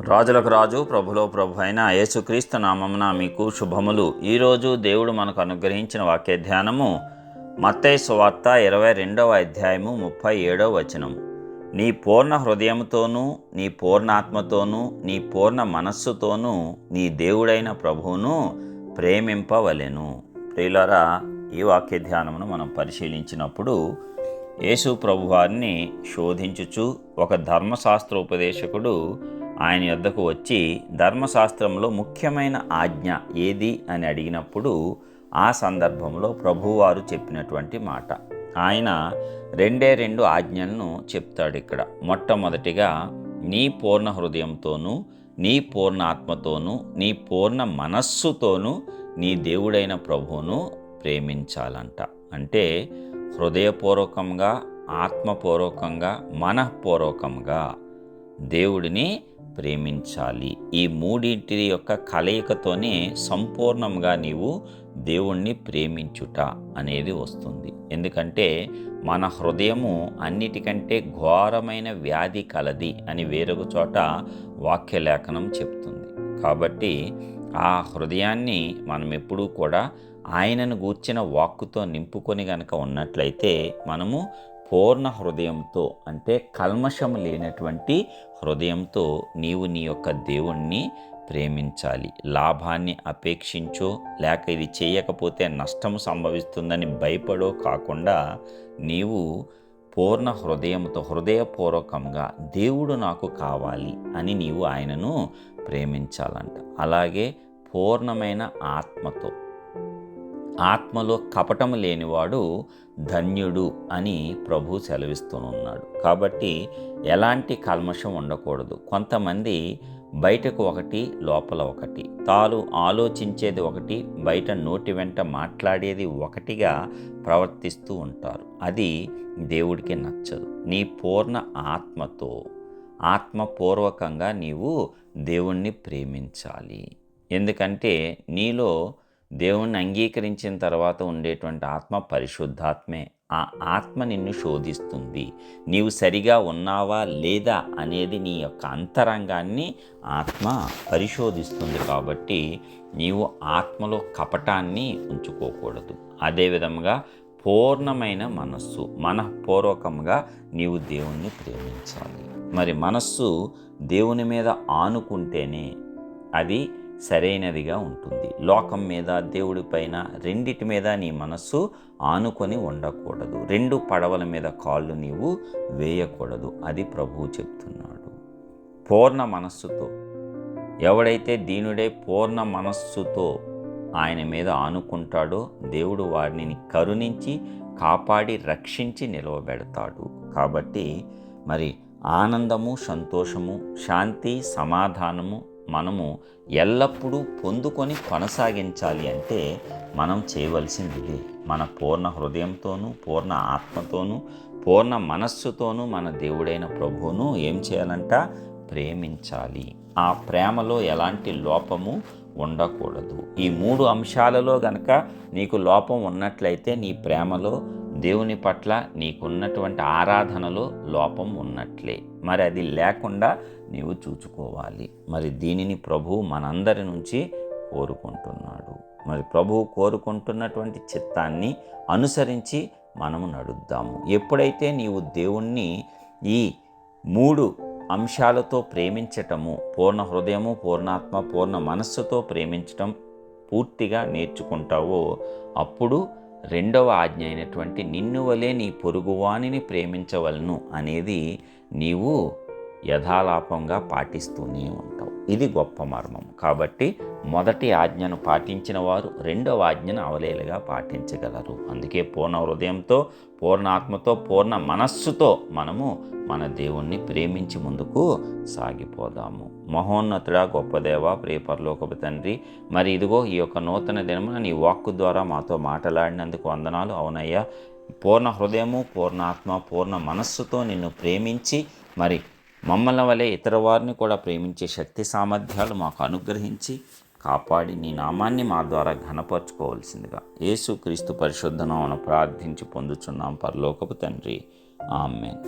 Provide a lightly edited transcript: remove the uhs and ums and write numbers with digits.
రాజులకు రాజు ప్రభులో ప్రభు అయిన యేసుక్రీస్తు నామమున మీకు శుభములు. ఈరోజు దేవుడు మనకు అనుగ్రహించిన వాక్య ధ్యానము మత్తయి సువార్త 22వ అధ్యాయము 37వ వచనం. నీ పూర్ణ హృదయముతోనూ, నీ పూర్ణాత్మతోనూ, నీ పూర్ణ మనస్సుతోనూ నీ దేవుడైన ప్రభువును ప్రేమింపవలెను. ప్రియులారా, ఈ వాక్య ధ్యానమును మనం పరిశీలించినప్పుడు యేసు ప్రభువారిని శోధించుచు ఒక ధర్మశాస్త్రోపదేశకుడు ఆయన యొద్దకు వచ్చి ధర్మశాస్త్రంలో ముఖ్యమైన ఆజ్ఞ ఏది అని అడిగినప్పుడు ఆ సందర్భంలో ప్రభువారు చెప్పినటువంటి మాట, ఆయన రెండు ఆజ్ఞలను చెప్తాడు ఇక్కడ. మొట్టమొదటిగా నీ పూర్ణ హృదయంతోనూ, నీ పూర్ణ ఆత్మతోనూ, నీ పూర్ణ మనస్సుతోనూ నీ దేవుడైన ప్రభువును ప్రేమించాలంట. అంటే హృదయపూర్వకంగా, ఆత్మపూర్వకంగా, మనఃపూర్వకంగా దేవుడిని ప్రేమించాలి. ఈ మూడింటి యొక్క కలయికతోనే సంపూర్ణంగా నీవు దేవుణ్ణి ప్రేమించుట అనేది వస్తుంది. ఎందుకంటే మన హృదయము అన్నిటికంటే ఘోరమైన వ్యాధి కలది అని వేరొక చోట వాక్యలేఖనం చెప్తుంది. కాబట్టి ఆ హృదయాన్ని మనం ఎప్పుడూ కూడా ఆయనను గూర్చిన వాక్కుతో నింపుకొని గనక ఉన్నట్లయితే మనము పూర్ణ హృదయంతో, అంటే కల్మషం లేనటువంటి హృదయంతో నీవు నీ యొక్క దేవుణ్ణి ప్రేమించాలి. లాభాన్ని అపేక్షించో, లేక ఇది చేయకపోతే నష్టం సంభవిస్తుందని భయపడో కాకుండా నీవు పూర్ణ హృదయంతో, హృదయపూర్వకంగా దేవుడు నాకు కావాలి అని నీవు ఆయనను ప్రేమించాలంట. అలాగే పూర్ణమైన ఆత్మతో, ఆత్మలో కపటము లేనివాడు ధన్యుడు అని ప్రభు సెలవిస్తూనున్నాడు. కాబట్టి ఎలాంటి కల్మషం ఉండకూడదు. కొంతమంది బయటకు ఒకటి, లోపల ఒకటి, తాను ఆలోచించేది ఒకటి, బయట నోటి వెంట మాట్లాడేది ఒకటిగా ప్రవర్తిస్తూ ఉంటారు. అది దేవుడికి నచ్చదు. నీ పూర్ణ ఆత్మతో, ఆత్మపూర్వకంగా నీవు దేవుణ్ణి ప్రేమించాలి. ఎందుకంటే నీలో దేవుణ్ణి అంగీకరించిన తర్వాత ఉండేటువంటి ఆత్మ పరిశుద్ధాత్మే. ఆ ఆత్మ నిన్ను శోధిస్తుంది. నీవు సరిగా ఉన్నావా లేదా అనేది నీ యొక్క అంతరంగాన్ని ఆత్మ పరిశోధిస్తుంది. కాబట్టి నీవు ఆత్మలో కపటాన్ని ఉంచుకోకూడదు. అదేవిధంగా పూర్ణమైన మనస్సు, మనఃపూర్వకంగా నీవు దేవుణ్ణి ప్రేమించాలి. మరి మనస్సు దేవుని మీద ఆనుకుంటేనే అది సరైనదిగా ఉంటుంది. లోకం మీద, దేవుడి పైన, రెండిటి మీద నీ మనస్సు ఆనుకొని ఉండకూడదు. రెండు పడవల మీద కాళ్ళు నీవు వేయకూడదు. అది ప్రభువు చెప్తున్నాడు. పూర్ణ మనస్సుతో, ఎవడైతే దీనుడే పూర్ణ మనస్సుతో ఆయన మీద ఆనుకుంటాడో దేవుడు వారిని కరుణించి, కాపాడి, రక్షించి నిలవబెడతాడు. కాబట్టి మరి ఆనందము, సంతోషము, శాంతి, సమాధానము మనము ఎల్లప్పుడూ పొందుకొని కొనసాగించాలి అంటే మనం చేయవలసింది ఇదే. మన పూర్ణ హృదయంతోనూ, పూర్ణ ఆత్మతోనూ, పూర్ణ మనస్సుతోనూ మన దేవుడైన ప్రభువును ఏం చేయాలంట? ప్రేమించాలి. ఆ ప్రేమలో ఎలాంటి లోపము ఉండకూడదు. ఈ 3 అంశాలలో గనక నీకు లోపం ఉన్నట్లయితే నీ ప్రేమలో, దేవుని పట్ల నీకున్నటువంటి ఆరాధనలో లోపం ఉన్నట్లే. మరి అది లేకుండా నీవు చూచుకోవాలి. మరి దీనిని ప్రభువు మనందరి నుంచి కోరుకుంటున్నాడు. మరి ప్రభువు కోరుకుంటున్నటువంటి చిత్తాన్ని అనుసరించి మనము నడుద్దాము. ఎప్పుడైతే నీవు దేవుణ్ణి ఈ 3 అంశాలతో ప్రేమించటము, పూర్ణ హృదయము, పూర్ణాత్మ, పూర్ణ మనస్సుతో ప్రేమించటం పూర్తిగా నేర్చుకుంటావో అప్పుడు 2వ ఆజ్ఞ అయినటువంటి నిన్ను వలె నీ పొరుగువానిని ప్రేమించవలను అనేది నీవు యథాలాపంగా పాటిస్తూనే ఉంటావు. ఇది గొప్ప మర్మం. కాబట్టి మొదటి ఆజ్ఞను పాటించిన వారు 2వ ఆజ్ఞను అవలేలుగా పాటించగలరు. అందుకే పూర్ణ హృదయంతో, పూర్ణ ఆత్మతో, పూర్ణ మనస్సుతో మనము మన దేవుణ్ణి ప్రేమించి ముందుకు సాగిపోదాము. మహోన్నతుడా, గొప్ప దేవ, ప్రియ పరలోకపు తండ్రి, మరి ఇదిగో ఈ యొక్క నూతన దినమున నీ వాక్కు ద్వారా మాతో మాట్లాడినందుకు వందనాలు. అవునయ్యా, పూర్ణ హృదయము, పూర్ణ ఆత్మ, పూర్ణ మనస్సుతో నిన్ను ప్రేమించి మరి మమ్మల్ని వలె ఇతర వారిని కూడా ప్రేమించే శక్తి సామర్థ్యాలు మాకు అనుగ్రహించి కాపాడి నీ నామాన్ని మా ద్వారా ఘనపరచుకోవాల్సిందిగా యేసుక్రీస్తు పరిశుద్ధ నామమున ప్రార్థించి పొందుచున్నాం పరలోకపు తండ్రి. ఆమేన్.